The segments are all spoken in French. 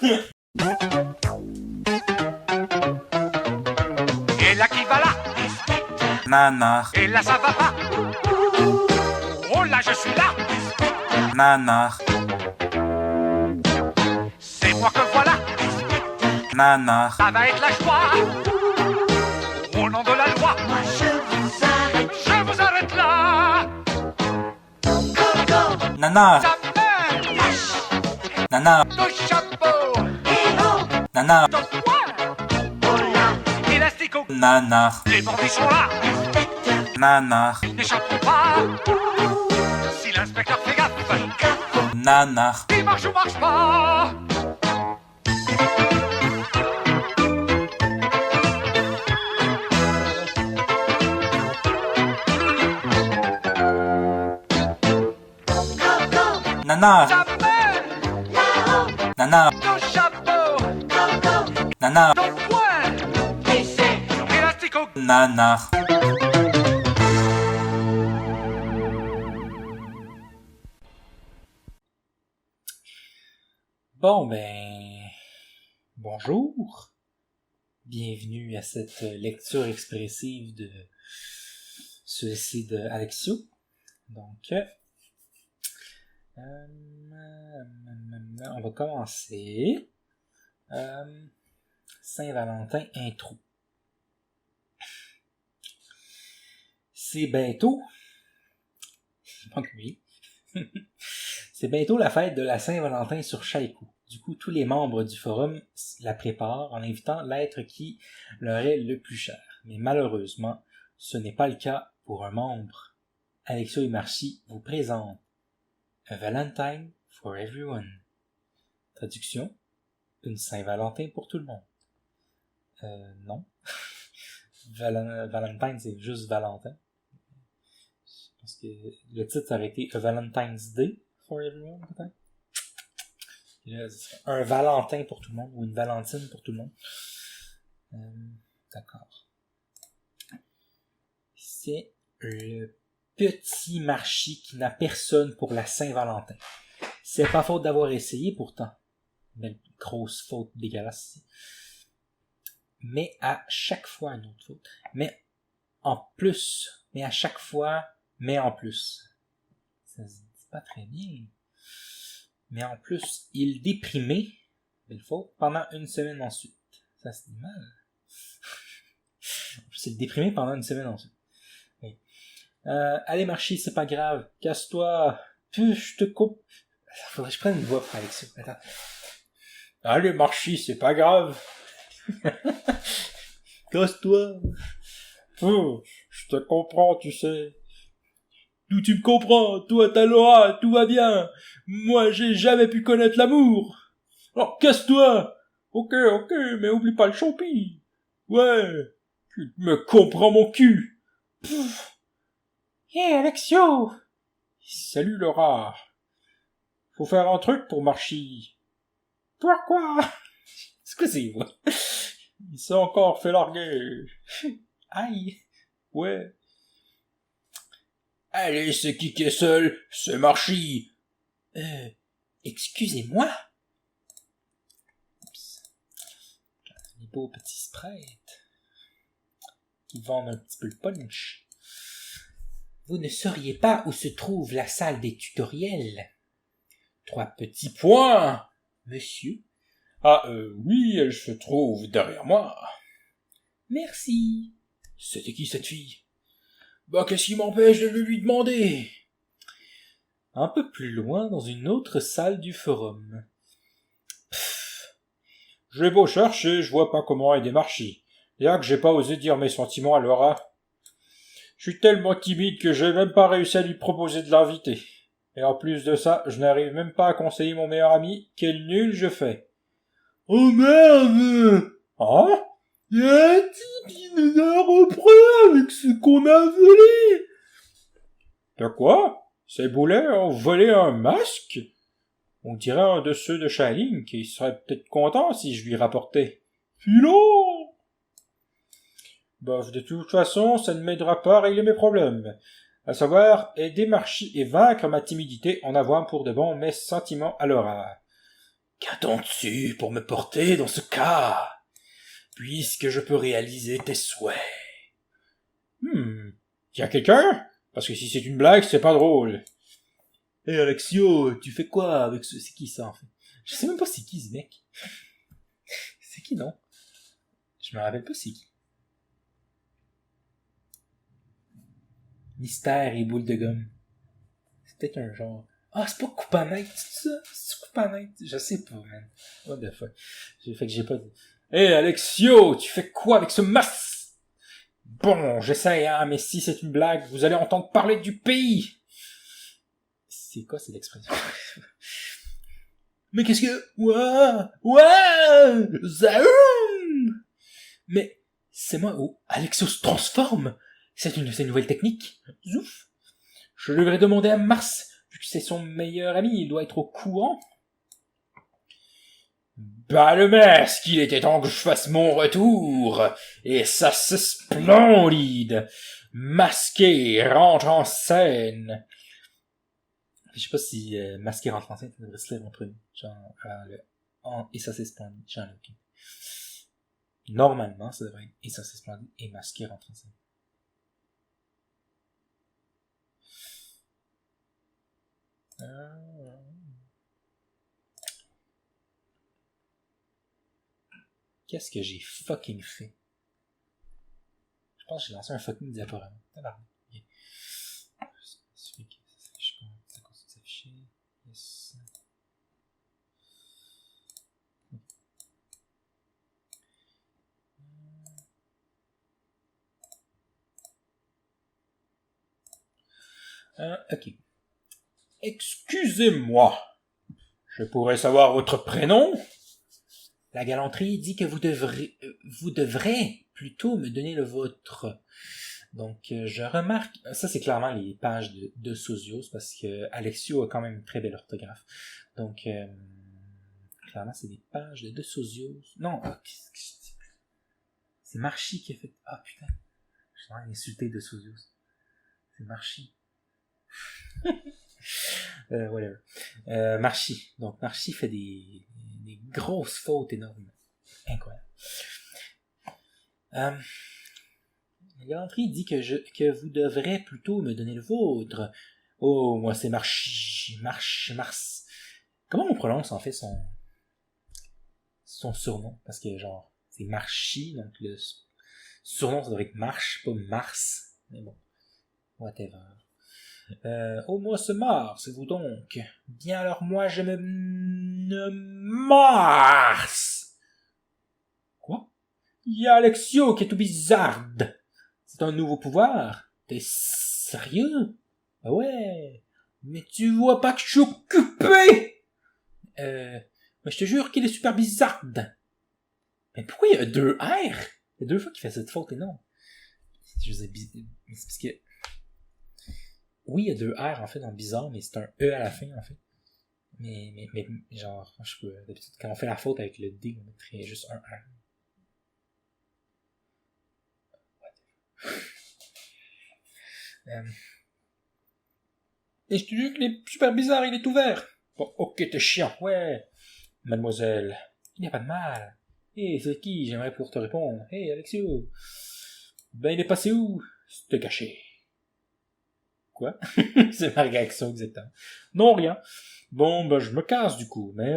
Et là qui va là? Nanar, Et là ça va pas? Oh là je suis là! nanar, C'est moi que voilà! nanar, Ça va être la joie! Au nom de la loi! Je vous arrête là! nanar, Ta main! nanar, Ton chapeau! nanar, Ton poing! Élastico! nanar, Les bandits sont là! nanar, Ils n'échapperont pas! Si l'inspecteur fait gaffe! nanar, Il marche ou marche pas! nanar, Ta main! nanar, Ton chapeau! nanar, Ton poing! Élastico! nanar. Bon ben, bonjour. Bienvenue à cette lecture expressive de ceci de Alexio. Donc, on va commencer. Saint-Valentin intro. C'est bientôt. Donc oui. C'est bientôt la fête de la Saint-Valentin sur Chaïkou. Du coup, tous les membres du forum la préparent en invitant l'être qui leur est le plus cher. Mais malheureusement, ce n'est pas le cas pour un membre. Alexio et Marchi vous présentent A Valentine for Everyone. Traduction, une Saint-Valentin pour tout le monde. Non. Valentine, c'est juste Valentin. Je pense que le titre aurait été A Valentine's Day for Everyone, peut-être. Là, un Valentin pour tout le monde, ou une Valentine pour tout le monde. D'accord. C'est le petit Marchi qui n'a personne pour la Saint-Valentin. C'est pas faute d'avoir essayé pourtant. Une grosse faute dégueulasse. Mais à chaque fois une autre faute. Mais en plus. Mais à chaque fois, mais en plus. Ça se dit pas très bien. Mais en plus, il déprimait, belle faute, pendant une semaine ensuite. Ça se dit mal. En plus, il déprimait pendant une semaine ensuite. Oui. Allez, Marchi, c'est pas grave. Casse-toi. Puis, je te coupe. Faudrait que je prenne une voix pour Alexio. Attends. Allez, Marchi, c'est pas grave. Casse-toi. Je te comprends, tu sais. D'où tu me comprends, toi t'as Laura, tout va bien. Moi j'ai jamais pu connaître l'amour. Alors casse-toi. Ok, mais oublie pas le champi. Ouais, tu me comprends mon cul. Hé Alexio. Salut Laura. Faut faire un truc pour Marchi. Pourquoi? C'est quoi c'est moi? Il s'est encore fait larguer. Aïe. Ouais. Allez, c'est qui est seul? C'est Marchi. Excusez-moi? Oups. Les beaux petits sprites qui vendent un petit peu le punch. Vous ne sauriez pas où se trouve la salle des tutoriels? 3 petits points, monsieur. Ah, oui, elle se trouve derrière moi. Merci. C'était qui cette fille? Bah, qu'est-ce qui m'empêche de le lui demander? Un peu plus loin, dans une autre salle du forum. J'ai beau chercher, je vois pas comment aider Marchi. Y'a que j'ai pas osé dire mes sentiments à Laura. Je suis tellement timide que j'ai même pas réussi à lui proposer de l'inviter. Et en plus de ça, je n'arrive même pas à conseiller mon meilleur ami. Quel nul je fais. Oh merde! Hein? Il y a un type qui nous a repris avec ce qu'on a volé. De quoi? Ces boulets ont volé un masque? On dirait un de ceux de Shaling qui serait peut-être content si je lui rapportais. Filon! Bof, de toute façon, ça ne m'aidera pas à régler mes problèmes. À savoir, aider Marchi et vaincre ma timidité en avoir pour de bon mes sentiments à Laura. Qu'attends-tu pour me porter dans ce cas, puisque je peux réaliser tes souhaits? Y a quelqu'un? Parce que si c'est une blague, c'est pas drôle. Hé Alexio, tu fais quoi avec ce... C'est qui ça en fait? Je sais même pas c'est qui ce mec. C'est qui non? Je me rappelle pas c'est qui. Mystère et boule de gomme. C'est peut-être un genre... Ah, c'est pas Coupanette, c'est ça? C'est Coupanette? Je sais pas, man. What the fuck? Fait que j'ai pas... Hé Alexio, tu fais quoi avec ce masque? Bon, j'essaye, hein, mais si c'est une blague, vous allez entendre parler du pays. C'est quoi cette expression? Mais qu'est-ce que... Ouah Zaoum! Mais c'est moi où Alexio se transforme. C'est une de ses nouvelles techniques. Zouf. Je devrais demander à Mars, vu que c'est son meilleur ami, il doit être au courant. Bah le masque, il était temps que je fasse mon retour. Et ça c'est splendide. Masqué rentre en scène. Je sais pas si Masqué rentre en scène, ça devrait se lire en premier. Genre, et ça c'est splendide. J'en ai aucune. Normalement, ça devrait être et ça c'est splendide et Masqué rentre en scène. Qu'est-ce que j'ai fucking fait? Je pense que j'ai lancé un fucking diaporama. Tabarnak. Yeah. Ça continue de s'afficher. Yes. Ok. Excusez-moi. Je pourrais savoir votre prénom? La galanterie dit que vous devrez plutôt me donner le vôtre. Donc, je remarque... Ça, c'est clairement les pages de Sozios, parce que Alexio a quand même une très belle orthographe. Donc, clairement, c'est des pages de Sozios. Non, qu'est-ce que je dis? C'est Marchi qui a fait... Ah, putain. Je suis en train d'insulter de Sozios. C'est Marchi. Whatever. Marchi. Donc, Marchi fait des grosses fautes énormes. Incroyable. La galanterie dit que vous devrez plutôt me donner le vôtre. Oh, moi c'est Mars. Comment on prononce en fait son surnom? Parce que genre, c'est Marchi, donc le surnom ça devrait être Marche, pas Mars. Mais bon, whatever. Oh, moi c'est Mars, vous donc. Bien alors moi je me Mars. Quoi? Il y a Alexio qui est tout bizarde. C'est un nouveau pouvoir? T'es sérieux? Ah ouais. Mais tu vois pas que je suis occupé? Mais je te jure qu'il est super bizarde. Mais pourquoi il y a deux R? Il y a deux fois qu'il fait cette faute énorme. Je sais, c'est parce que... Oui, il y a deux R en fait dans bizarre, mais c'est un E à la fin en fait. Mais genre, je sais pas, d'habitude quand on fait la faute avec le D, on mettrait juste un R. Et je te dis qu'il est super bizarre, il est ouvert. Bon, ok, t'es chiant, ouais. Mademoiselle, il n'y a pas de mal. Hé, c'est qui? J'aimerais pouvoir te répondre. Hé, Alexio. Ben, il est passé où? C'était caché. Quoi? C'est ma réaction exactement. Non, rien. Bon, ben, je me casse du coup, mais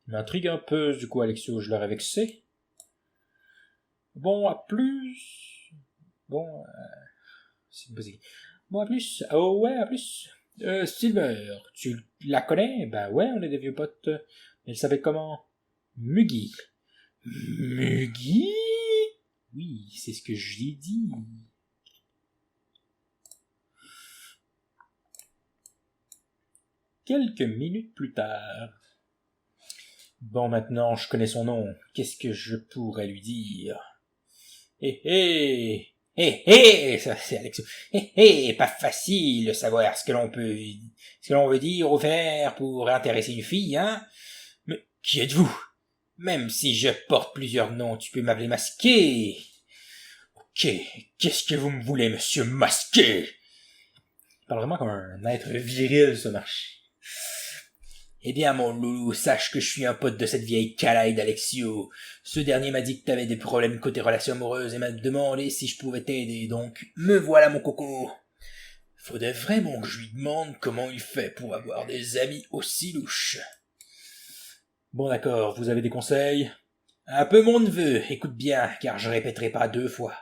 il m'intrigue un peu, du coup, Alexio, je l'aurais vexé. Bon, à plus. Bon, c'est possible. Bon, à plus. Oh, ouais, à plus. Silver, tu la connais? Ben ouais, on est des vieux potes. Elle s'appelle comment? Muggy. Muggy? Oui, c'est ce que je lui ai dit. Quelques minutes plus tard. Bon, maintenant, je connais son nom. Qu'est-ce que je pourrais lui dire? Hé hé! Hé hé! Ça, c'est Alexio. Hé hé! Pas facile de savoir ce que l'on veut dire ou faire pour intéresser une fille, hein? Mais qui êtes-vous? Même si je porte plusieurs noms, tu peux m'appeler Masqué. Ok, qu'est-ce que vous me voulez, monsieur Masqué? Il parle vraiment comme un être viril, ce marché. Eh bien, mon loulou, sache que je suis un pote de cette vieille calaille d'Alexio. Ce dernier m'a dit que t'avais des problèmes côté relations amoureuses et m'a demandé si je pouvais t'aider, donc me voilà mon coco. Faudrait vraiment que je lui demande comment il fait pour avoir des amis aussi louches. Bon d'accord, vous avez des conseils? Un peu mon neveu, écoute bien, car je répéterai pas 2 fois.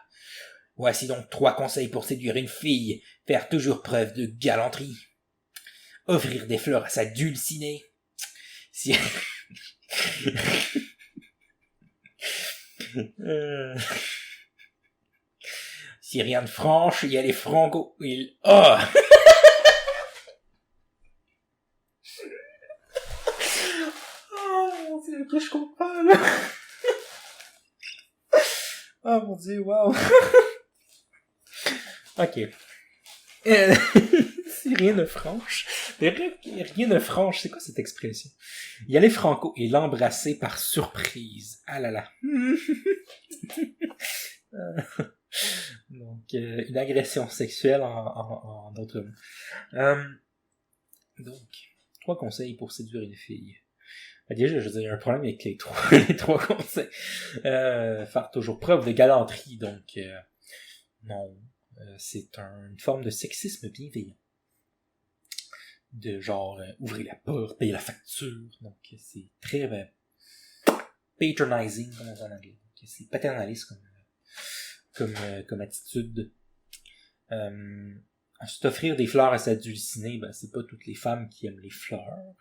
Voici donc 3 conseils pour séduire une fille. Faire toujours preuve de galanterie. Offrir des fleurs à sa dulcinée. Si... si rien de franche, il y a les franco... Oh oh mon Dieu, que je comprends là. Oh mon Dieu, wow. Ok. Si rien de franche. Rien de franche, c'est quoi cette expression? Il y a les franco et l'embrasser par surprise. Ah là là. Donc, une agression sexuelle en d'autres mots. Donc, 3 conseils pour séduire une fille. Déjà, je veux dire, il y a un problème avec les 3 conseils. Faire toujours preuve de galanterie, donc non. C'est une forme de sexisme bienveillant. De genre, ouvrir la porte, payer la facture. Donc, c'est très patronizing, comme on dit en anglais. Donc, c'est paternaliste comme attitude. Ensuite, offrir des fleurs à sa dulcinée, ben, c'est pas toutes les femmes qui aiment les fleurs.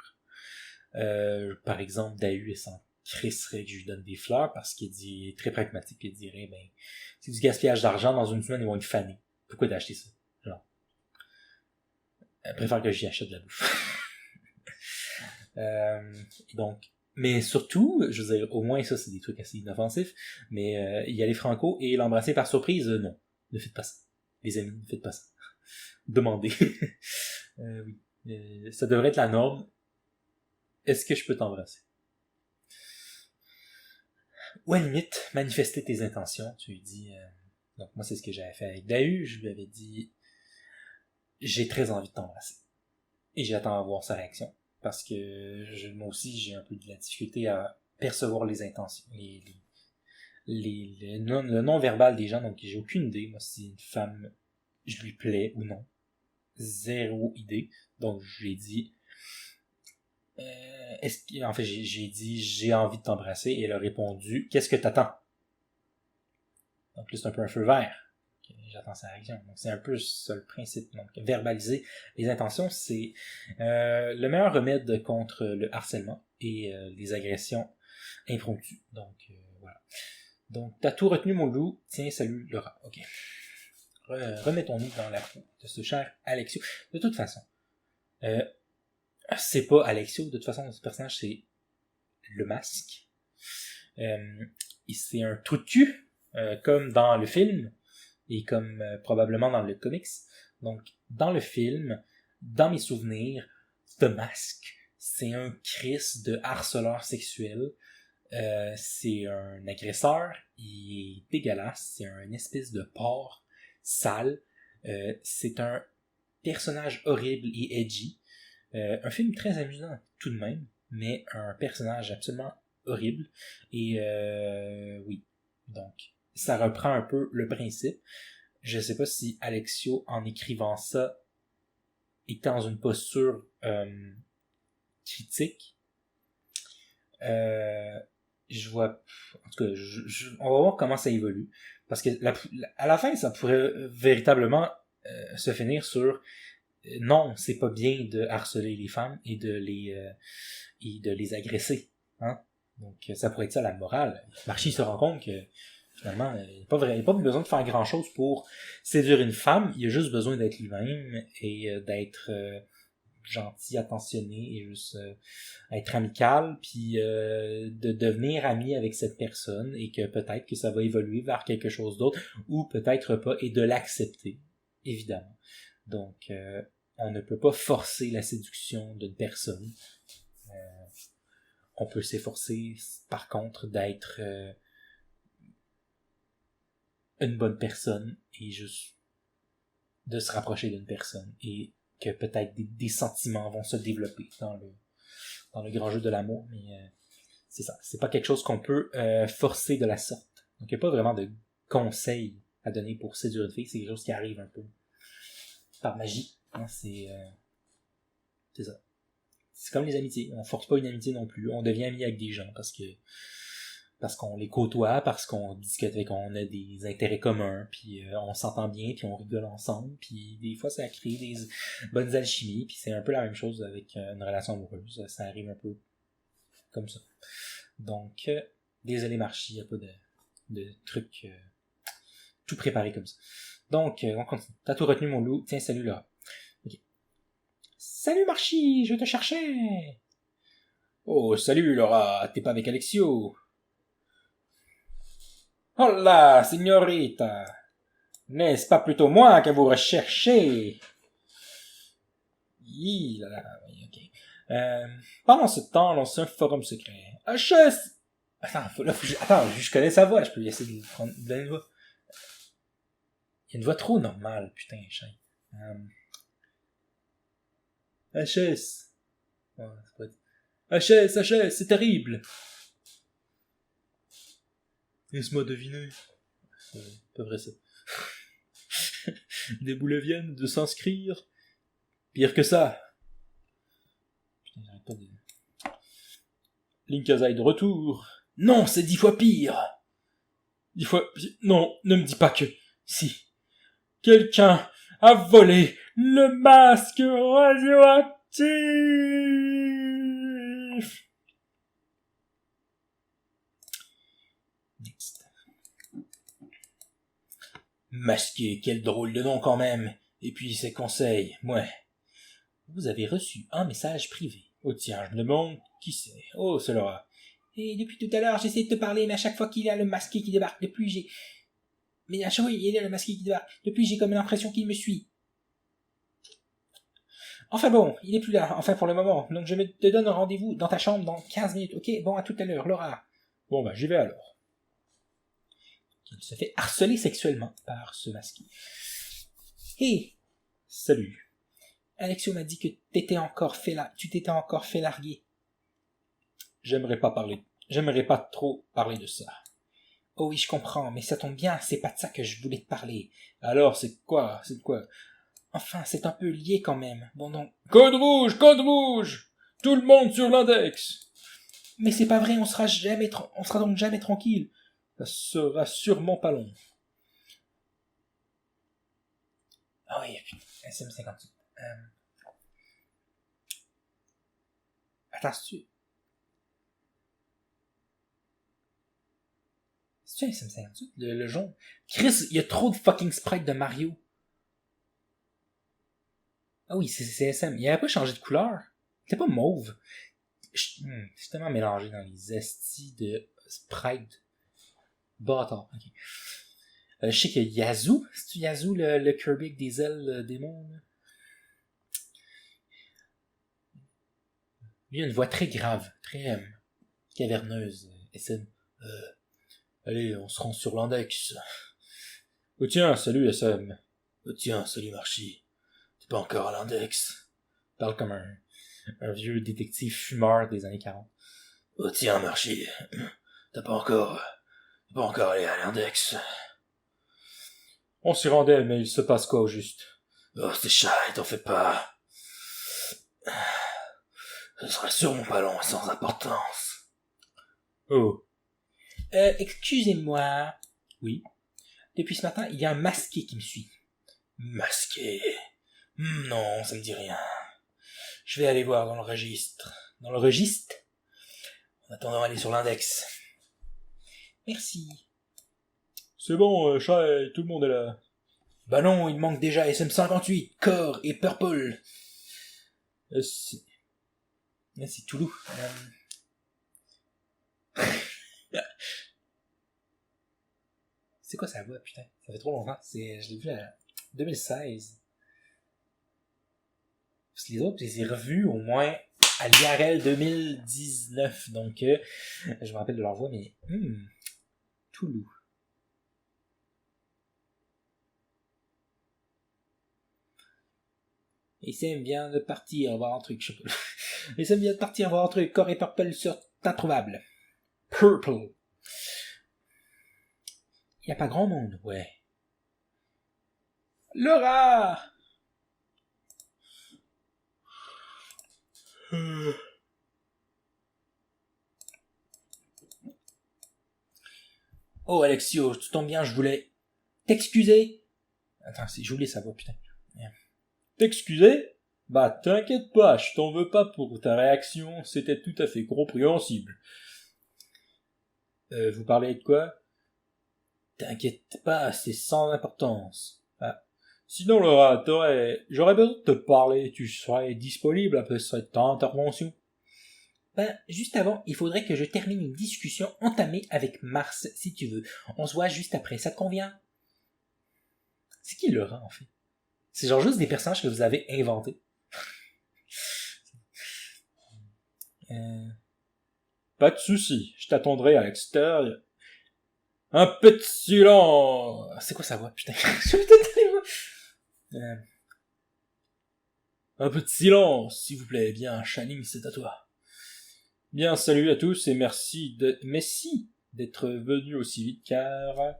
Par exemple, Dahu, elle s'en crisserait que je lui donne des fleurs parce qu'il dit très pragmatique, il dirait, ben, c'est du gaspillage d'argent, dans une semaine, ils vont être fanés. Pourquoi d'acheter ça? Genre. Elle préfère que j'y achète de la bouffe. Donc, mais surtout, je veux dire, au moins ça, c'est des trucs assez inoffensifs, mais il y a les franco et l'embrasser par surprise, non. Ne faites pas ça. Les amis, ne faites pas ça. Demandez. Oui. Ça devrait être la norme. Est-ce que je peux t'embrasser? Ou à la limite, manifester tes intentions. Tu lui dis... Donc moi, c'est ce que j'avais fait avec Dahu. Je lui avais dit... J'ai très envie de t'embrasser. Et j'attends à voir sa réaction. Parce que moi aussi, j'ai un peu de la difficulté à percevoir les intentions. Le non-verbal des gens. Donc j'ai aucune idée, moi, si une femme, je lui plais ou non. Zéro idée. Donc j'ai dit... en fait, j'ai dit j'ai envie de t'embrasser et elle a répondu qu'est-ce que t'attends? Donc là, c'est un peu un feu vert. J'attends sa réaction. Donc c'est un peu ça le principe. Donc verbaliser les intentions, c'est le meilleur remède contre le harcèlement et les agressions impromptues. Donc voilà. Donc t'as tout retenu mon loup. Tiens, salut Laura. Ok. Remettons-nous dans la peau de ce cher Alexio. De toute façon, c'est pas Alexio, de toute façon, ce personnage, c'est le masque. C'est un trou de cul, comme dans le film, et comme probablement dans le comics. Donc, dans le film, dans mes souvenirs, The Mask, c'est un Chris de harceleur sexuel. C'est un agresseur, il est dégueulasse, c'est un espèce de porc sale. C'est un personnage horrible et edgy. Un film très amusant tout de même, mais un personnage absolument horrible. Et oui, donc ça reprend un peu le principe. Je sais pas si Alexio, en écrivant ça, était dans une posture critique. Je vois... En tout cas, on va voir comment ça évolue. Parce que à la fin, ça pourrait véritablement se finir sur... Non, c'est pas bien de harceler les femmes et de les agresser. Hein? Donc, ça pourrait être ça la morale. Marchi se rend compte que, finalement, il n'y a pas besoin de faire grand-chose pour séduire une femme. Il a juste besoin d'être lui-même et d'être gentil, attentionné et juste être amical, puis de devenir ami avec cette personne et que peut-être que ça va évoluer vers quelque chose d'autre ou peut-être pas et de l'accepter, évidemment. Donc, on ne peut pas forcer la séduction d'une personne. On peut s'efforcer, par contre, d'être une bonne personne et juste de se rapprocher d'une personne et que peut-être des sentiments vont se développer dans le grand jeu de l'amour, mais c'est ça. C'est pas quelque chose qu'on peut forcer de la sorte. Donc il n'y a pas vraiment de conseils à donner pour séduire une fille, c'est quelque chose qui arrive un peu par magie. Hein, c'est ça. C'est comme les amitiés. On force pas une amitié non plus. On devient ami avec des gens parce qu'on les côtoie, parce qu'on discute avec, on a des intérêts communs, puis on s'entend bien, puis on rigole ensemble, puis des fois ça crée des bonnes alchimies, puis c'est un peu la même chose avec une relation amoureuse. Ça arrive un peu comme ça. Donc, désolé Marchi, il n'y a pas de truc tout préparé comme ça. Donc, on continue. T'as tout retenu mon loup. Tiens, salut Laura. Okay. Salut Marchi, je te cherchais. Oh, salut Laura, t'es pas avec Alexio? Hola, signorita. N'est-ce pas plutôt moi que vous recherchez? Ok. Pendant ce temps, lance un forum secret. HS! Attends, je connais sa voix, je peux essayer de donner une voix. Il y a une voix trop normale, putain, chien. HS. Ouais, HS, c'est terrible. Laisse-moi deviner. C'est pas vrai ça. Des boulets viennent de s'inscrire. Pire que ça. Putain, j'arrête pas de... Linkazai de retour. Non, c'est 10 fois pire. 10 fois... Non, ne me dis pas que... Si. Quelqu'un a volé le masque radioactif. Next. Masqué, quel drôle de nom quand même. Et puis ses conseils, ouais. Vous avez reçu un message privé. Oh tiens, je me demande qui c'est. Oh, c'est Laura. Et depuis tout à l'heure, j'essaie de te parler, mais à chaque fois qu'il y a le masqué qui débarque, depuis j'ai... Mais à chaque fois, il y a le masqué qui débarque. Depuis, j'ai comme l'impression qu'il me suit. Enfin bon, il est plus là, enfin pour le moment. Donc je te donne un rendez-vous dans ta chambre dans 15 minutes. Ok, bon, à tout à l'heure, Laura. Bon, bah j'y vais alors. Il se fait harceler sexuellement par ce masqué. Hé, salut. Alexio m'a dit que tu t'étais encore fait larguer. J'aimerais pas trop parler de ça. Oh oui, je comprends, mais ça tombe bien, c'est pas de ça que je voulais te parler. Alors, c'est de quoi? Enfin, c'est un peu lié quand même. Bon donc... Code rouge! Tout le monde sur l'index! Mais c'est pas vrai, on sera donc jamais tranquille. Ça sera sûrement pas long. Ah oui, SM58. Attends, c'est-tu un SM58? Le jaune? Chris, il y a trop de fucking sprites de Mario. Ah oui, c'est SM. Il avait pas changé de couleur. C'était pas mauve. Je suis tellement mélangé dans les estis de sprites. Bâtard, ok. Je sais que Yazoo, c'est-tu Yazoo le Kirby avec des ailes démons? Lui a une voix très grave, très caverneuse. SM. Allez, on se rend sur l'index. Oh tiens, salut SM. Oh tiens, salut Marchi. T'es pas encore à l'index. Parle comme un vieux détective fumeur des années 40. Oh tiens, Marchi. T'es pas encore allé à l'index. On s'y rendait, mais il se passe quoi au juste? Oh, c'est chat, t'en fais pas. Ce sera sûrement pas long, sans importance. Oh. Excusez-moi. Oui. Depuis ce matin, il y a un masqué qui me suit. Masqué? Non, ça me dit rien. Je vais aller voir dans le registre. Dans le registre? En attendant d'aller sur l'index. Merci. C'est bon, chat, tout le monde est là. Bah non, il manque déjà SM58, Core et Purple. C'est Toulouse. C'est quoi sa voix, putain? Ça fait trop longtemps. Je l'ai vu en 2016. Parce que les autres, je les ai revus au moins à l'IRL 2019. Donc, je me rappelle de leur voix, mais... Toulouse. Et Sam vient de partir voir un truc, je sais pas. Et Sam vient de partir voir un truc, Corey Purple sur introuvable. Purple. Y a pas grand monde, ouais. Laura! Oh, Alexio, tu tombes bien, je voulais t'excuser. Attends, c'est joli sa voix, putain. T'excuser? Bah, t'inquiète pas, je t'en veux pas pour ta réaction, c'était tout à fait compréhensible. Vous parlez de quoi? T'inquiète pas, c'est sans importance. Ah. Sinon, Laura, j'aurais besoin de te parler, tu serais disponible après cette intervention? Ben, juste avant, il faudrait que je termine une discussion entamée avec Mars, si tu veux. On se voit juste après, ça te convient? C'est qui Laura, en fait? C'est genre juste des personnages que vous avez inventés. Pas de souci, je t'attendrai à l'extérieur. Un peu de silence! C'est quoi sa voix, putain? Un peu de silence, s'il vous plaît. Bien, Channing, c'est à toi. Bien, salut à tous et merci d'être venus aussi vite car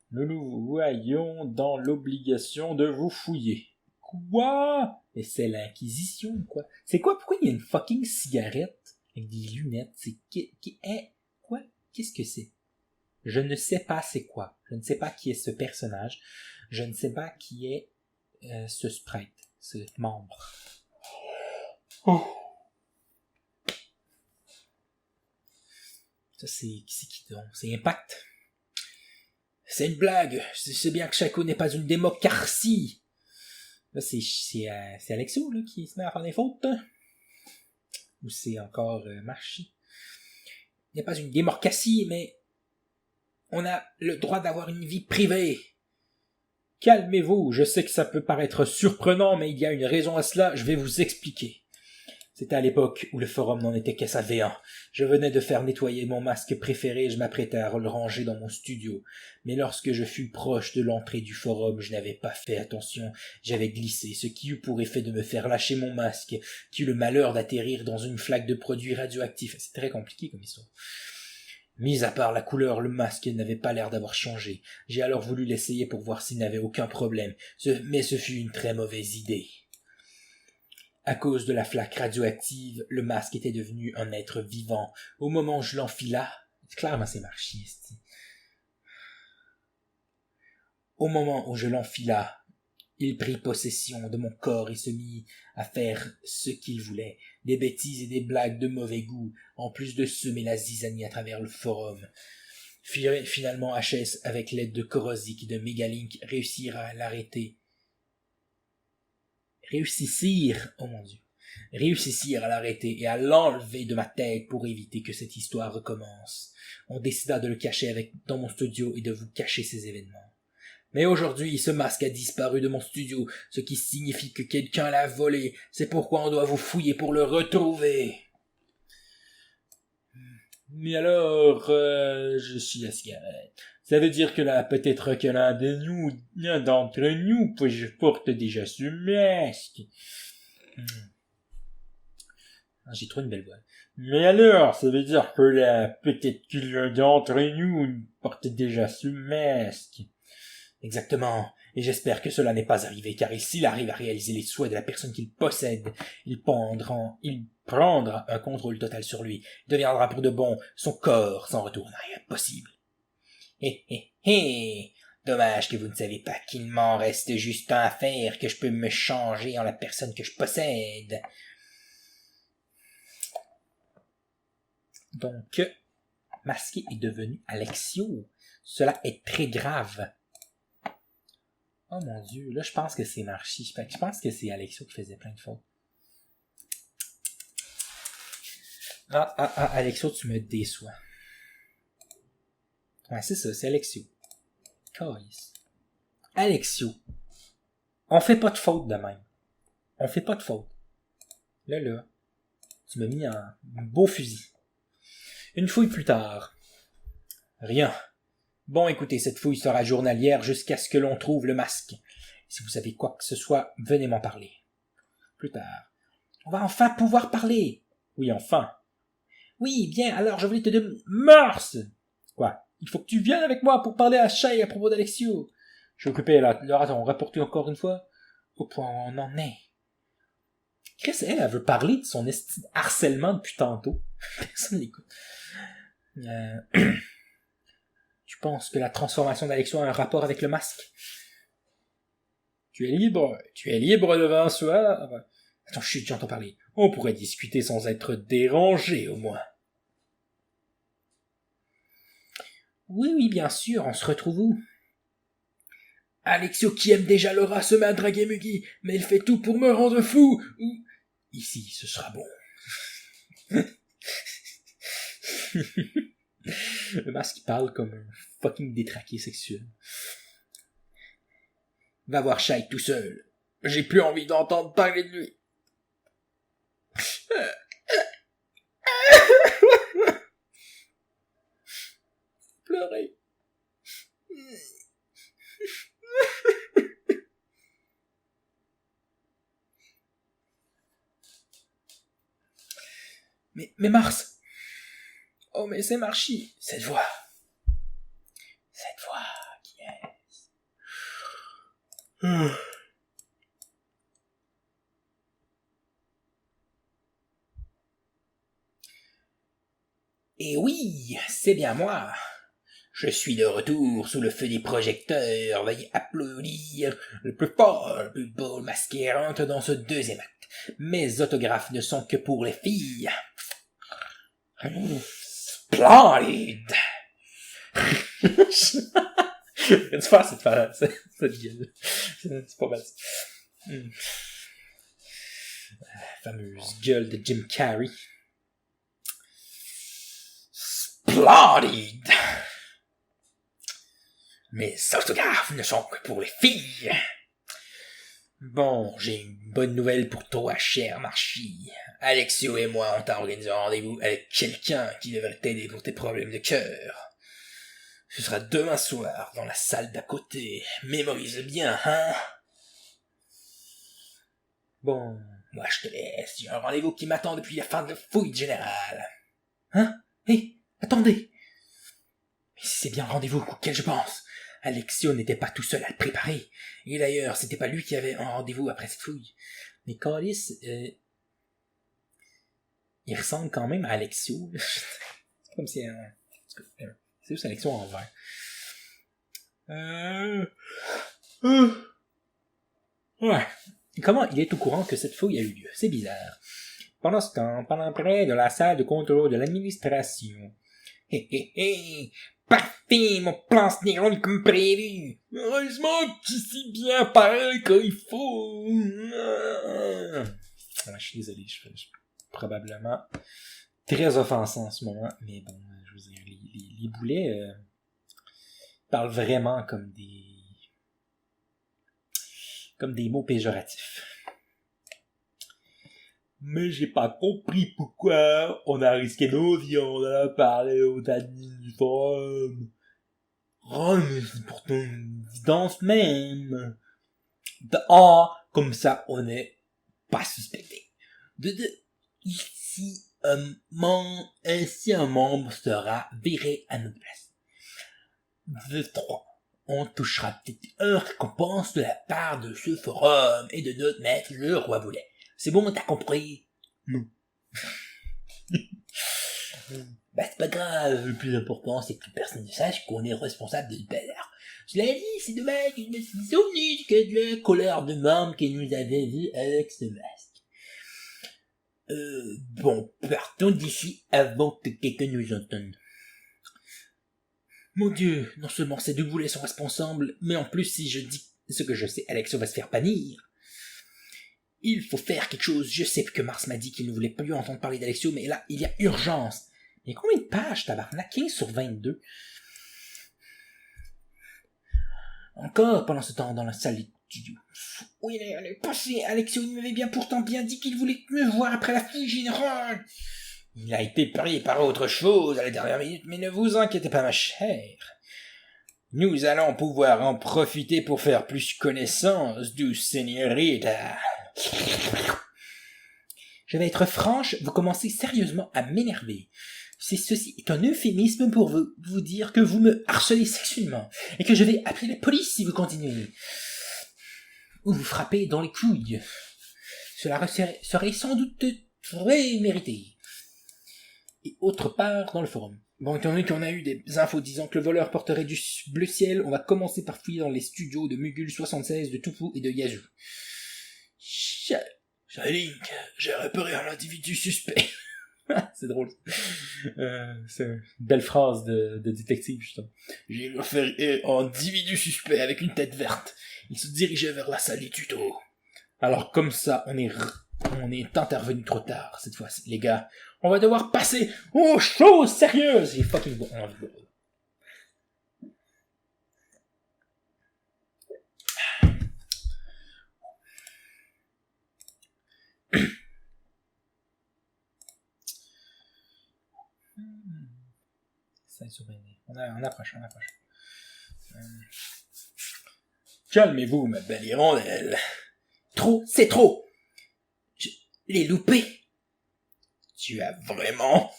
nous nous voyons dans l'obligation de vous fouiller. Quoi? Et c'est l'Inquisition, quoi. C'est quoi? Pourquoi il y a une fucking cigarette avec des lunettes? Quoi? Qu'est-ce que c'est? Je ne sais pas c'est quoi. Je ne sais pas qui est ce personnage. Je ne sais pas qui est ce sprite, ce membre. Oh. Ça, c'est qui donc? C'est Impact. C'est une blague. C'est bien que Shaco n'est pas une démocratie. Là, c'est Alexo là, qui se met à faire des fautes. Hein? Ou c'est encore Marchi? Il n'est pas une démocratie, mais on a le droit d'avoir une vie privée. Calmez-vous, je sais que ça peut paraître surprenant, mais il y a une raison à cela, je vais vous expliquer. C'était à l'époque où le forum n'en était qu'à sa V1. Je venais de faire nettoyer mon masque préféré et je m'apprêtais à le ranger dans mon studio. Mais lorsque je fus proche de l'entrée du forum, je n'avais pas fait attention. J'avais glissé, ce qui eut pour effet de me faire lâcher mon masque, qui eut le malheur d'atterrir dans une flaque de produits radioactifs. C'est très compliqué comme histoire. Mis à part la couleur, le masque n'avait pas l'air d'avoir changé. J'ai alors voulu l'essayer pour voir s'il n'avait aucun problème, mais ce fut une très mauvaise idée. À cause de la flaque radioactive, le masque était devenu un être vivant. Au moment où je l'enfila, clairement c'est marchiste. Au moment où je l'enfila, il prit possession de mon corps et se mit à faire ce qu'il voulait, des bêtises et des blagues de mauvais goût, en plus de semer la zizanie à travers le forum. Finalement, HS, avec l'aide de Korosik et de Megalink, réussirent à l'arrêter. Réussissirent à l'arrêter et à l'enlever de ma tête pour éviter que cette histoire recommence. On décida de le cacher dans mon studio et de vous cacher ces événements. Mais aujourd'hui, ce masque a disparu de mon studio, ce qui signifie que quelqu'un l'a volé. C'est pourquoi on doit vous fouiller pour le retrouver. Mais alors, je suis la cigarette. Ça veut dire que là, peut-être que l'un d'entre nous, je porte déjà ce masque. J'ai trop une belle voix. Mais alors, ça veut dire que là, peut-être que l'un d'entre nous porte déjà ce masque. Exactement. Et j'espère que cela n'est pas arrivé, car s'il arrive à réaliser les souhaits de la personne qu'il possède, il prendra un contrôle total sur lui. Il deviendra pour de bon son corps sans retour en arrière possible. Dommage que vous ne savez pas qu'il m'en reste juste un à faire, que je peux me changer en la personne que je possède. Donc, Masqué est devenu Alexio. Cela est très grave. Oh mon Dieu, là je pense que c'est Marchi. Je pense que c'est Alexio qui faisait plein de fautes. Alexio, tu me déçois. Ouais, c'est ça, c'est Alexio. Calice. Alexio. On fait pas de faute de même. On fait pas de faute. Là, tu m'as mis un beau fusil. Une fouille plus tard. Rien. Bon, écoutez, cette fouille sera journalière jusqu'à ce que l'on trouve le masque. Si vous savez quoi que ce soit, venez m'en parler. plus tard. On va enfin pouvoir parler. Oui, enfin. Oui, bien, alors je voulais te demander... Mars! Quoi? Il faut que tu viennes avec moi pour parler à Shay à propos d'Alexio. Je suis occupé, là. Attends, on rapporte encore une fois au point où on en est. Chris, elle veut parler de son harcèlement depuis tantôt. Personne n'écoute. Tu penses que la transformation d'Alexio a un rapport avec le masque? Tu es libre devant soi. Attends, chut, j'entends parler. On pourrait discuter sans être dérangé, au moins. Oui, bien sûr, on se retrouve où? Alexio, qui aime déjà Laura, se met à draguer Mugi, mais il fait tout pour me rendre fou. Ici, ce sera bon. Le masque parle comme un fucking détraqué sexuel. Va voir Shai tout seul. J'ai plus envie d'entendre parler de lui. Pleurer. Mais Mars. Oh, mais c'est Marchi. Cette voix qui est... Et oui, c'est bien moi. Je suis de retour sous le feu des projecteurs. Veuillez applaudir le plus fort, le plus beau masqué rentre dans ce deuxième acte. Mes autographes ne sont que pour les filles. Splendide! Tu faire cette gueule. C'est pas mal. La fameuse gueule de Jim Carrey. Splendide! Mes autographes ne sont que pour les filles. Bon, j'ai une bonne nouvelle pour toi, cher Marchi. Alexio et moi, on t'a organisé un rendez-vous avec quelqu'un qui devrait t'aider pour tes problèmes de cœur. Ce sera demain soir, dans la salle d'à côté. Mémorise bien, hein? Bon, moi je te laisse. J'ai un rendez-vous qui m'attend depuis la fin de la fouille générale. Hein? Hé, attendez! Mais c'est bien le rendez-vous auquel je pense. Alexio n'était pas tout seul à le préparer. Et d'ailleurs, c'était pas lui qui avait un rendez-vous après cette fouille. Mais Callis, il ressemble quand même à Alexio. C'est comme si... c'est juste Alexio en vert. Ouais. Comment il est au courant que cette fouille a eu lieu? C'est bizarre. Pendant ce temps, pendant près de la salle de contrôle de l'administration. Hé, parfait, mon plan se déroule comme prévu. Heureusement qu'il s'y bien pareil comme il faut. Je suis désolé, je suis probablement très offensant en ce moment, mais bon, je veux dire, les boulets parlent vraiment comme des mots péjoratifs. Mais j'ai pas compris pourquoi on a risqué nos vies, on a parlé aux admins du forum. Oh, mais c'est pourtant une évidence même. De un, comme ça, on n'est pas suspecté. De deux, ici, ainsi un membre sera viré à notre place. De trois, on touchera peut-être une récompense de la part de ce forum et de notre maître, le roi Boulet. C'est bon, t'as compris? Non. C'est pas grave, le plus important, c'est que personne ne sache qu'on est responsable de l'hiver. Cela dit, c'est dommage que je me suis souvenu que de la colère de membre qui nous avait vu avec ce masque. Bon, partons d'ici avant que quelqu'un nous entende. Mon Dieu, non seulement ces deux boulets sont responsables, mais en plus, si je dis ce que je sais, Alexio va se faire bannir. Il faut faire quelque chose. Je sais que Mars m'a dit qu'il ne voulait plus entendre parler d'Alexio, mais là, il y a urgence. Mais combien de pages, tabarnak? 15 sur 22. Encore pendant ce temps dans la salle d'étudiant. Oui, elle est passée. Alexio, il m'avait pourtant bien dit qu'il voulait me voir après la fouille générale. Il a été pris par autre chose à la dernière minute, mais ne vous inquiétez pas, ma chère. Nous allons pouvoir en profiter pour faire plus connaissance, douce seigneurita. Je vais être franche, vous commencez sérieusement à m'énerver. Ceci est un euphémisme pour vous dire que vous me harcelez sexuellement et que je vais appeler la police si vous continuez. Ou vous frappez dans les couilles. Cela serait sans doute très mérité. Et autre part dans le forum. Bon, étant donné qu'on a eu des infos disant que le voleur porterait du bleu ciel, on va commencer par fouiller dans les studios de Mugul 76, de Tufu et de Yazoo. Link, j'ai repéré un individu suspect. C'est drôle. C'est une belle phrase de détective, justement. J'ai repéré un individu suspect avec une tête verte. Il se dirigeait vers la salle des tutos. Alors comme ça, on est intervenu trop tard cette fois-ci, les gars. On va devoir passer aux choses sérieuses. C'est fucking bon. On approche. Calmez-vous, ma belle hirondelle. Trop, c'est trop. Je l'ai loupé. Tu as vraiment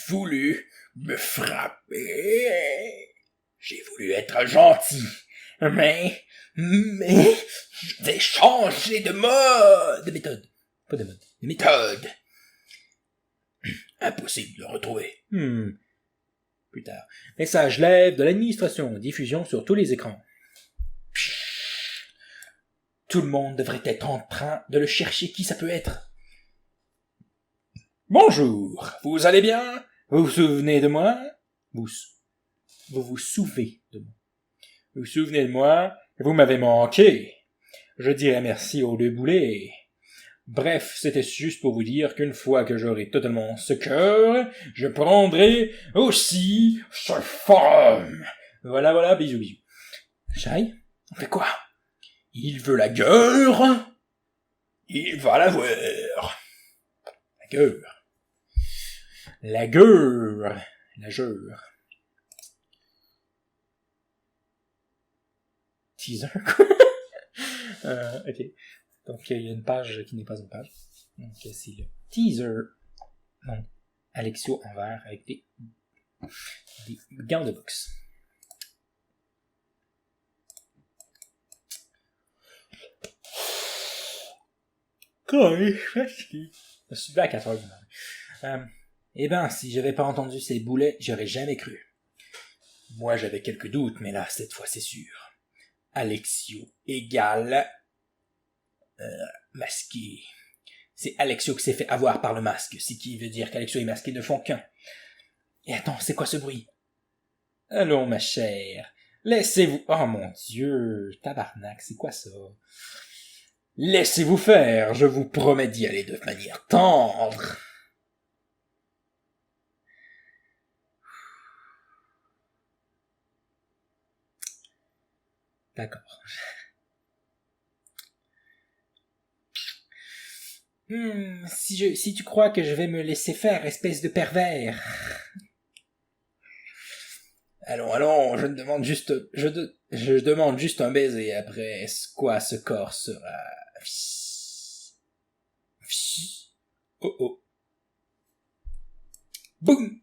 voulu me frapper. J'ai voulu être gentil. Mais, je vais changer de méthode. Pas de mode, de méthode. Impossible de le retrouver. Plus tard. Message live de l'administration. Diffusion sur tous les écrans. Tout le monde devrait être en train de le chercher. Qui ça peut être? Bonjour. Vous allez bien? Vous vous souvenez de moi? Vous vous souvenez de moi. Vous vous souvenez de moi? Vous m'avez manqué. Je dirais merci aux deux boulets. Bref, c'était juste pour vous dire qu'une fois que j'aurai totalement ce cœur, je prendrai aussi ce forum. Voilà, bisous. Chai, on fait quoi? Il veut la gueule. Il va la voir. La gueule. Teaser, quoi? Ok. Donc, il y a une page qui n'est pas une page. Donc, c'est le teaser. Donc, Alexio en vert avec des gants de boxe. Je suis là à 4 heures du matin. Eh ben, si j'avais pas entendu ces boulets, j'aurais jamais cru. Moi, j'avais quelques doutes, mais là, cette fois, c'est sûr. Alexio égale... masqué. C'est Alexio qui s'est fait avoir par le masque, ce qui veut dire qu'Alexio et masqué ne font qu'un. Et attends, c'est quoi ce bruit? Allons, ma chère, laissez-vous... Oh mon Dieu, tabarnak, c'est quoi ça? Laissez-vous faire, je vous promets d'y aller de manière tendre. D'accord. Si tu crois que je vais me laisser faire, espèce de pervers. Allons, je demande juste un baiser, après quoi ce corps sera... Oh. Boum!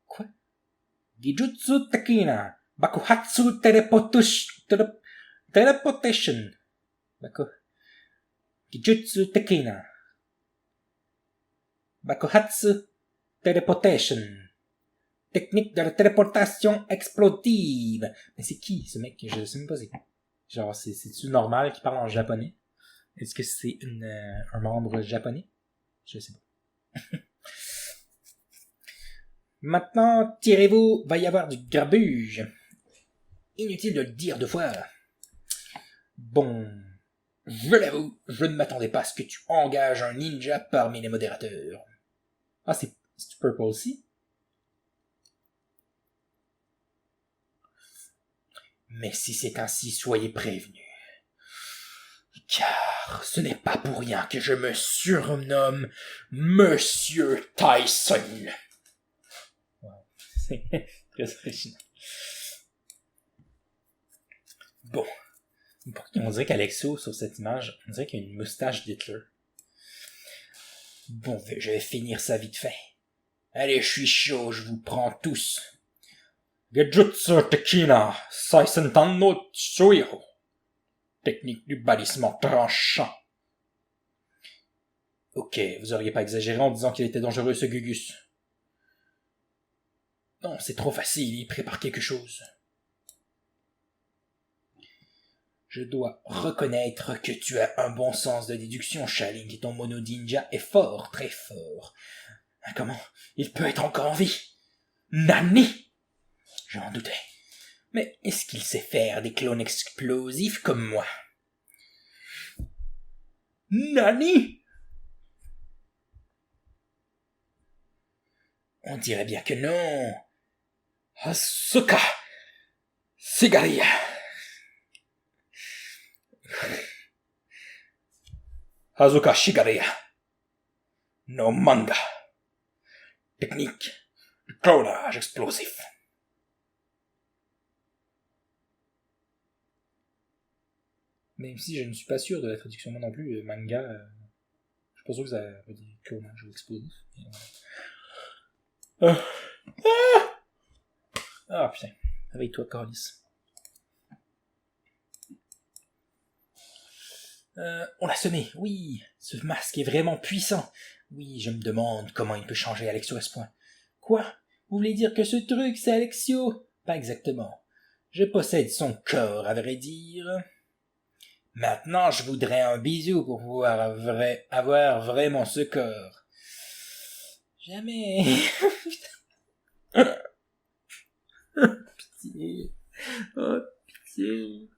Quoi? Gijutsu Takina, Bakuhatsu Teleportation. D'accord. Gijutsu Takina. Bakuhatsu Teleportation. Technique de la téléportation explosive. Mais c'est qui, ce mec? Je sais même pas c'est qui. Genre, c'est-tu normal qu'il parle en japonais? Est-ce que c'est un membre japonais? Je sais pas. Maintenant, tirez-vous, va y avoir du grabuge. Inutile de le dire 2 fois. Bon, je l'avoue, je ne m'attendais pas à ce que tu engages un ninja parmi les modérateurs. Ah, c'est Purple aussi? Mais si c'est ainsi, soyez prévenus. Car ce n'est pas pour rien que je me surnomme Monsieur Tyson. Wow. C'est très original. Bon, Pourquoi on dirait qu'Alexio, sur cette image, on dirait qu'il a une moustache d'Hitler. Bon, je vais finir ça vite fait. Allez, je suis chaud, je vous prends tous. Genjutsu Tekina, Saisentan no Tsuhiro. Technique du bannissement tranchant. Ok, vous auriez pas exagéré en disant qu'il était dangereux, ce Gugus. Non, c'est trop facile, il prépare quelque chose. Je dois reconnaître que tu as un bon sens de déduction, Shaling, et ton mono ninja est fort, très fort. Comment il peut être encore en vie? Nani? J'en doutais. Mais est-ce qu'il sait faire des clones explosifs comme moi? Nani? On dirait bien que non. Asuka Sigaria. Asuka Shigaria. No manga. Technique de clonage explosif. Même si je ne suis pas sûr de la traduction, moi non plus, manga, je suis pas sûr que ça veut dire clonage explosif. Ah putain, réveille-toi, Carlis. On l'a semé, oui, ce masque est vraiment puissant. Oui, je me demande comment il peut changer Alexio à ce point. Quoi? Vous voulez dire que ce truc, c'est Alexio? Pas exactement. Je possède son corps, à vrai dire. Maintenant, je voudrais un bisou pour pouvoir avoir vraiment ce corps. Jamais. Pitié. Oh, pitié.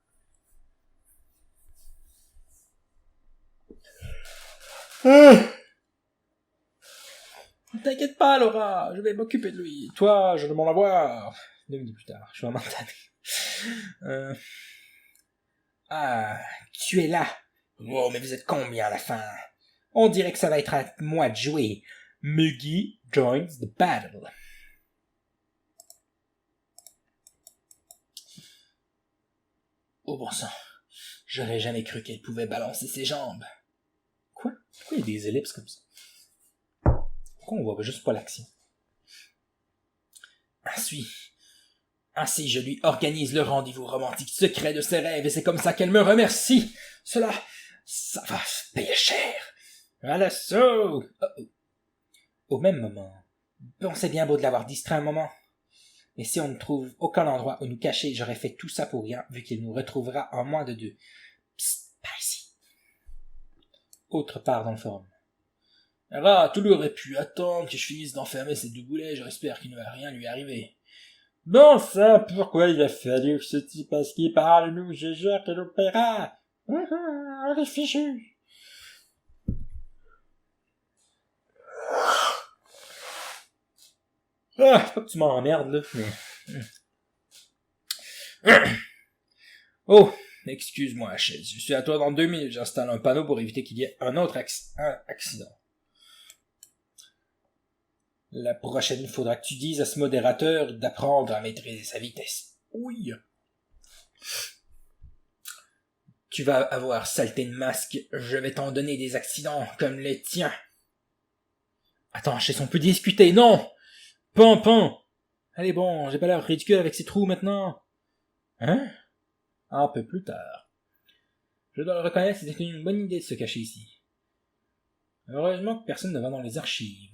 Ne t'inquiète pas, Laura, je vais m'occuper de lui. Toi, je demande à voir. 2 minutes plus tard, je suis vraiment tanné. Ah, tu es là. Oh, mais vous êtes combien à la fin? On dirait que ça va être à moi de jouer. Mugi joins the battle. Oh bon sang, j'aurais jamais cru qu'elle pouvait balancer ses jambes. Quoi? Pourquoi il y a des ellipses comme ça? Pourquoi on voit juste pas l'action? Ainsi, je lui organise le rendez-vous romantique secret de ses rêves et c'est comme ça qu'elle me remercie. Ça va se payer cher. À l'assaut! Au même moment, bon, c'est bien beau de l'avoir distrait un moment. Mais si on ne trouve aucun endroit où nous cacher, j'aurais fait tout ça pour rien, vu qu'il nous retrouvera en moins de 2. Psst, pas ici. Autre part dans le forum. Ah, tout lui aurait pu attendre que je finisse d'enfermer ces 2 boulets, j'espère qu'il ne va rien lui arriver. Bon ça, pourquoi il a fallu que ce type à ce qui parle nous, je jure que l'opéra. Les fichus. Ah, faut pas que tu m'emmerdes, là, mais... Oh, excuse-moi, chaise, je suis à toi dans 2 minutes, j'installe un panneau pour éviter qu'il y ait un autre accident. La prochaine, il faudra que tu dises à ce modérateur d'apprendre à maîtriser sa vitesse. Oui. Tu vas avoir saleté de masque, je vais t'en donner des accidents comme les tiens. Attends, chaise, on peut discuter, non! Pan! Allez bon, j'ai pas l'air ridicule avec ces trous maintenant. Hein? Un peu plus tard. Je dois le reconnaître, c'était une bonne idée de se cacher ici. Heureusement que personne ne va dans les archives.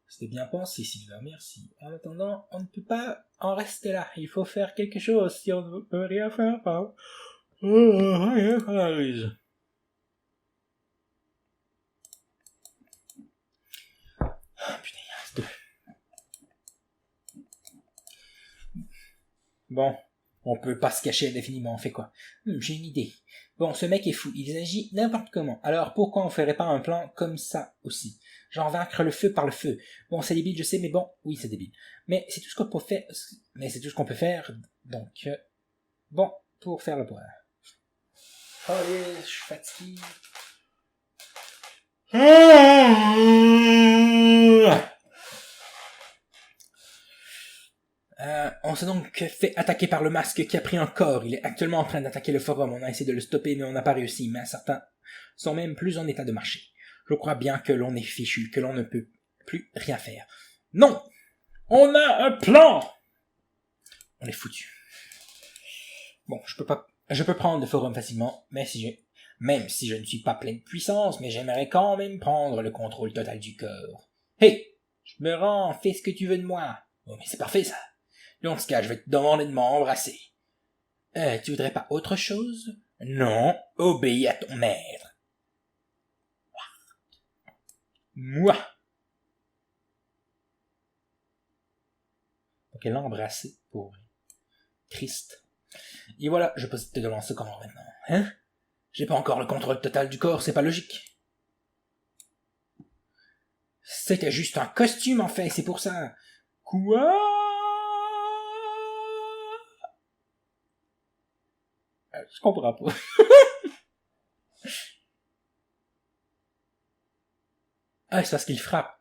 C'était bien pensé, Sylvain, merci. En attendant, on ne peut pas en rester là. Il faut faire quelque chose. Si on ne peut rien faire, pas. Rien favorise. Ah, putain, il reste 2. Bon, on peut pas se cacher indéfiniment, on fait quoi? J'ai une idée. Bon, ce mec est fou, il agit n'importe comment. Alors pourquoi on ferait pas un plan comme ça aussi? Genre vaincre le feu par le feu. Bon, c'est débile, je sais, mais bon, oui, c'est débile. Mais c'est tout ce qu'on peut faire. Donc, bon, pour faire le point. Allez, je suis fatigué. On On s'est donc fait attaquer par le masque qui a pris un corps. Il est actuellement en train d'attaquer le forum. On a essayé de le stopper, mais on n'a pas réussi. Mais certains sont même plus en état de marcher. Je crois bien que l'on est fichu, que l'on ne peut plus rien faire. Non! On a un plan! On est foutu. Bon, je peux prendre le forum facilement, même si je ne suis pas plein de puissance, mais j'aimerais quand même prendre le contrôle total du corps. Hey! Je me rends, fais ce que tu veux de moi. Oh, mais c'est parfait, ça. Dans ce cas, je vais te demander de m'embrasser. Tu voudrais pas autre chose? Non, obéis à ton maître. Moi. Donc elle l'a embrassé, pauvre. Triste. Et voilà, je peux te lancer comment maintenant, hein? J'ai pas encore le contrôle total du corps, c'est pas logique. C'était juste un costume, en fait, c'est pour ça. Quoi? Je comprends pas. Ah, c'est parce qu'il frappe.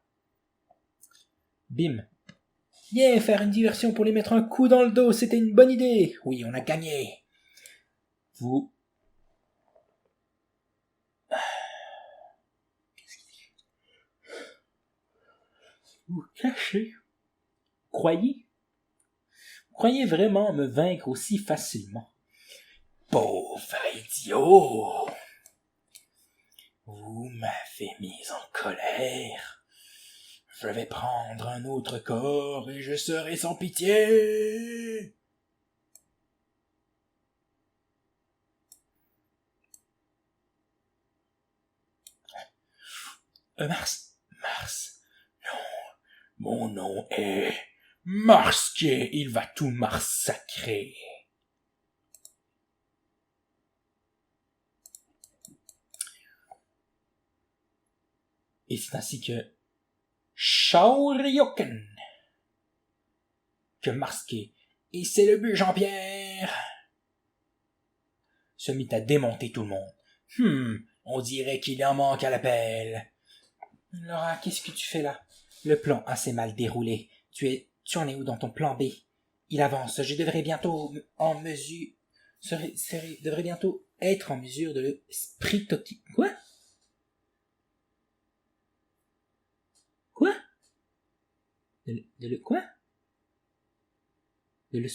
Bim. Viens faire une diversion pour les mettre un coup dans le dos, c'était une bonne idée. Oui, on a gagné. Vous... Qu'est-ce qu'il dit? Vous cachez. Croyez vraiment me vaincre aussi facilement? Pauvre idiot! Vous m'avez mis en colère. Je vais prendre un autre corps et je serai sans pitié. Mars. Non. Mon nom est Marsquier. Il va tout massacrer. Et c'est ainsi que Shaoryoken que Marsquier, et c'est le but Jean-Pierre, se mit à démonter tout le monde. On dirait qu'il en manque à l'appel. Laura, qu'est-ce que tu fais là? Le plan assez mal déroulé. Tu en es où dans ton plan B? Il avance. Je devrais bientôt devrais bientôt être en mesure de le spritoquer. Quoi? De le quoi? De le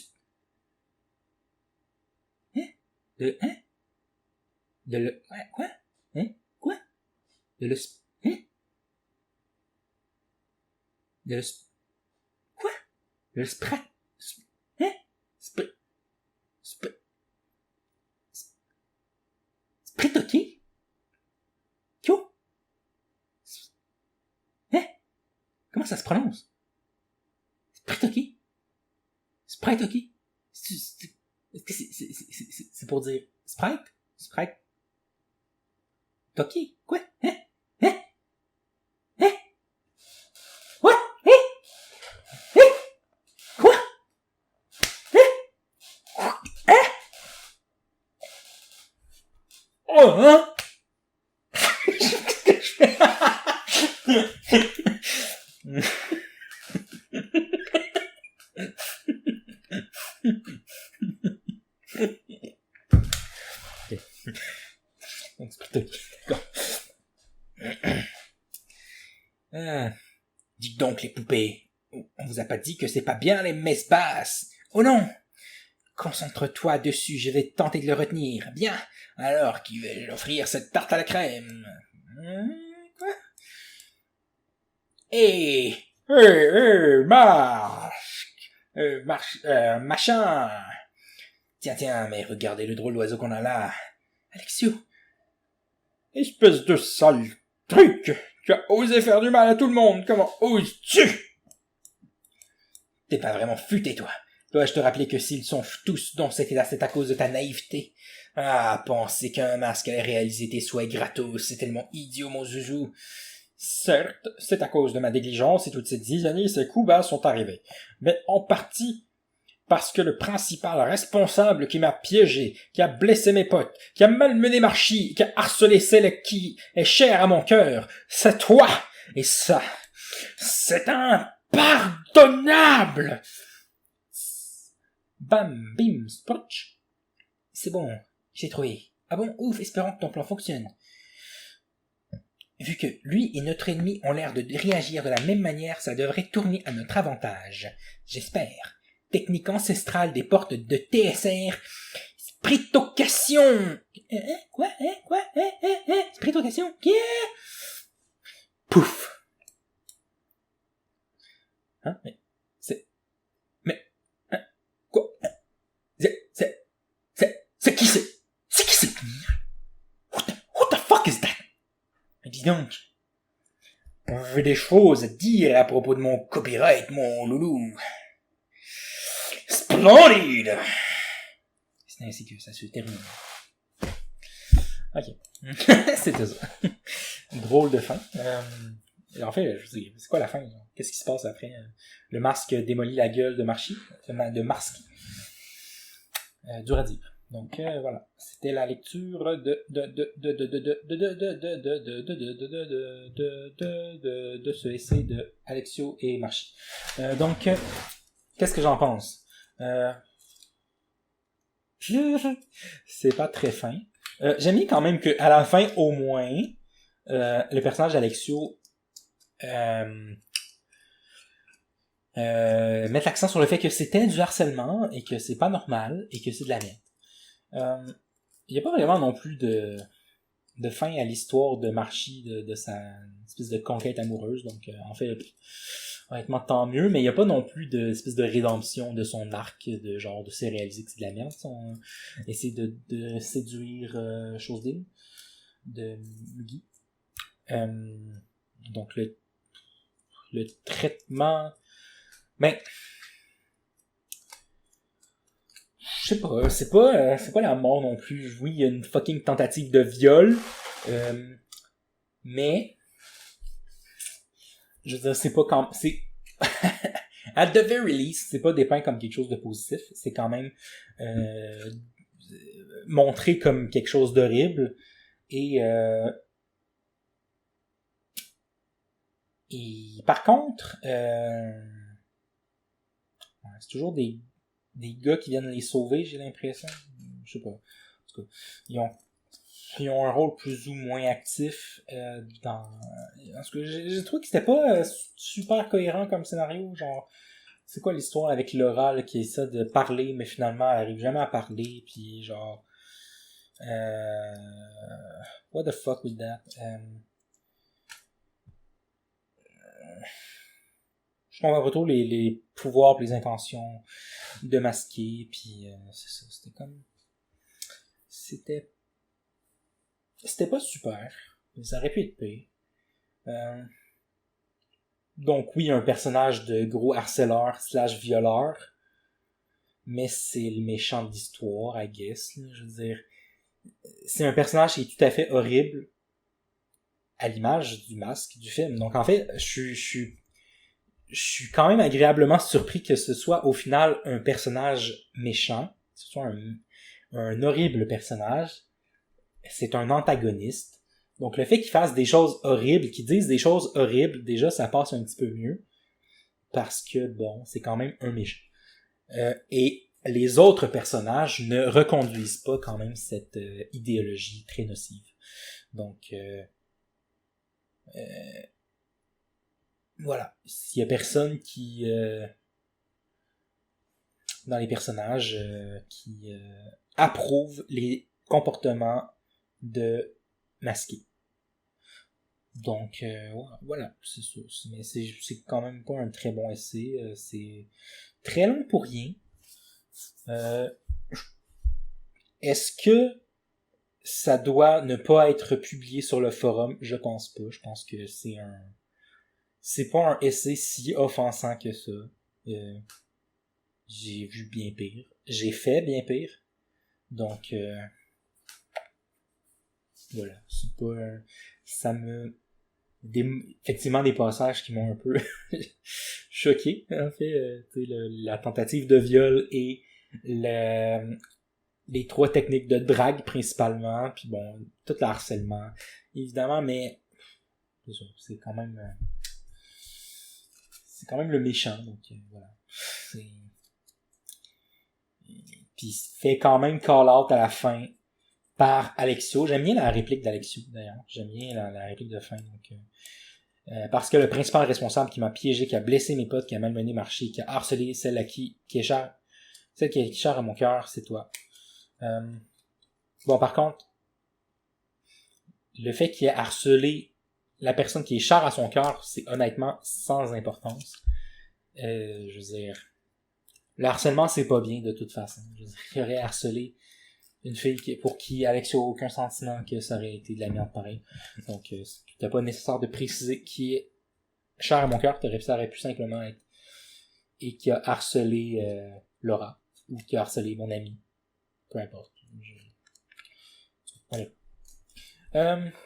hein? De le quoi? Hein? Quoi? De le hein? De le quoi? De le sprat hein? Spritoquer? Kyo? Hein? Comment ça se prononce? Sprite-hockey? Est-ce que c'est pour dire Sprite? Sprite? Toki? Quoi? Hein? What? Quoi? Oh, hein? Qu'est-ce que je fais? Donc, d'accord. Dites donc, les poupées, on vous a pas dit que c'est pas bien les messes basses? Oh non! Concentre-toi dessus, je vais tenter de le retenir. Bien, alors qui vais-je offrir cette tarte à la crème? Quoi? Machin! Tiens, mais regardez le drôle d'oiseau qu'on a là. Alexio! Espèce de sale truc! Tu as osé faire du mal à tout le monde! Comment oses-tu? T'es pas vraiment futé, toi! Dois-je te rappeler que s'ils sont tous dans cet état, c'est à cause de ta naïveté? Ah, penser qu'un masque allait réaliser tes souhaits gratos, c'est tellement idiot, mon zouzou! Certes, c'est à cause de ma négligence et toutes ces 10 années, ces coups bas sont arrivés. Mais en partie parce que le principal responsable qui m'a piégé, qui a blessé mes potes, qui a malmené Marchi, qui a harcelé celle qui est chère à mon cœur, c'est toi! Et ça, c'est impardonnable! Bam, bim, spotch. C'est bon, j'ai trouvé. Ah bon, ouf, espérons que ton plan fonctionne. Vu que lui et notre ennemi ont l'air de réagir de la même manière, ça devrait tourner à notre avantage. J'espère. Technique ancestrale des portes de TSR. Spritocation! Quoi? Spritocation? Pouf! Hein? Quoi? C'est qui c'est? C'est qui c'est? What the fuck is that? Mais dis donc, j'ai des choses à dire à propos de mon copyright, mon loulou. Splendide! C'est ainsi que ça se termine. Ok. C'était ça. Drôle de fin. En fait, je veux dire, c'est quoi la fin? Qu'est-ce qui se passe après? Le masque démolit la gueule de Marchi, de Marski. Dur à dire. Donc voilà, c'était la lecture de ce essai de Alexio et Marchi. Donc, qu'est-ce que j'en pense? C'est pas très fin. J'aime bien quand même qu'à la fin, au moins, le personnage d'Alexio mette l'accent sur le fait que c'était du harcèlement et que c'est pas normal et que c'est de la merde. Il n'y a pas vraiment non plus de fin à l'histoire de Marchi, de sa espèce de conquête amoureuse, donc en fait, honnêtement, tant mieux, mais il n'y a pas non plus de espèce de rédemption de son arc, de genre de se réaliser que c'est de la merde, son essayer de séduire Chose de Mugi. Donc le traitement, ben, je sais pas, c'est pas la mort non plus. Oui, il y a une fucking tentative de viol, mais je veux dire, c'est pas comme, c'est at the very least, c'est pas dépeint comme quelque chose de positif, c'est quand même montré comme quelque chose d'horrible et par contre c'est toujours des gars qui viennent les sauver, j'ai l'impression. Je sais pas. En tout cas, ils ont un rôle plus ou moins actif dans... Parce que j'ai trouvé que c'était pas super cohérent comme scénario. Genre, c'est quoi l'histoire avec Laura là, qui essaie de parler, mais finalement elle arrive jamais à parler, puis genre... what the fuck with that? Je comprends pas trop les pouvoirs et les intentions de masquer, puis c'est ça, c'était comme... C'était pas super, mais ça aurait pu être pire. Donc oui, un personnage de gros harceleur / violeur, mais c'est le méchant de l'histoire, I guess, là, je veux dire. C'est un personnage qui est tout à fait horrible, à l'image du masque du film. Donc en fait, je suis quand même agréablement surpris que ce soit au final un personnage méchant, que ce soit un horrible personnage. C'est un antagoniste. Donc le fait qu'il fasse des choses horribles, qu'il dise des choses horribles, déjà ça passe un petit peu mieux. Parce que, bon, c'est quand même un méchant. Et les autres personnages ne reconduisent pas quand même cette idéologie très nocive. Donc, voilà. S'il y a personne qui... dans les personnages qui approuve les comportements de masqué. Donc, voilà, c'est ça. Mais c'est quand même pas un très bon essai. C'est très long pour rien. Est-ce que ça doit ne pas être publié sur le forum? Je pense pas. Je pense que c'est pas un essai si offensant que ça. J'ai vu bien pire. J'ai fait bien pire. Donc, voilà. C'est pas ça me... effectivement des passages qui m'ont un peu choqué, en fait. La tentative de viol et les 3 techniques de drague principalement, puis bon, tout le harcèlement, évidemment, mais c'est quand même le méchant, donc voilà. Puis il se fait quand même call-out à la fin par Alexio. J'aime bien la réplique d'Alexio, d'ailleurs. J'aime bien la réplique de fin. Donc, parce que le principal responsable qui m'a piégé, qui a blessé mes potes, qui a malmené Marchi, qui a harcelé celle qui est chère, celle qui est chère à mon cœur, c'est toi. Bon, par contre, le fait qu'il ait harcelé la personne qui est chère à son cœur, c'est honnêtement sans importance. Je veux dire, le harcèlement, c'est pas bien de toute façon. Je veux dire, il aurait harcelé une fille pour qui Alexio a aucun sentiment que ça aurait été de la merde pareil. Donc, c'était pas nécessaire de préciser qui est cher à mon cœur, ça aurait pu simplement être et qui a harcelé Laura ou qui a harcelé mon ami. Peu importe.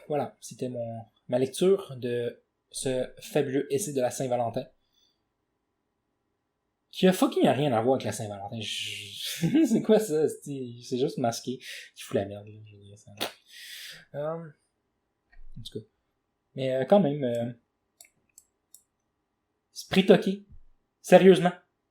Voilà, c'était ma lecture de ce fabuleux essai de la Saint-Valentin. Qui a fucking rien à voir avec la Saint-Valentin. C'est quoi ça? C'est juste masqué qui fout la merde. Là, je veux dire, ça. En tout cas. Mais quand même, c'est pré-toqué. Sérieusement.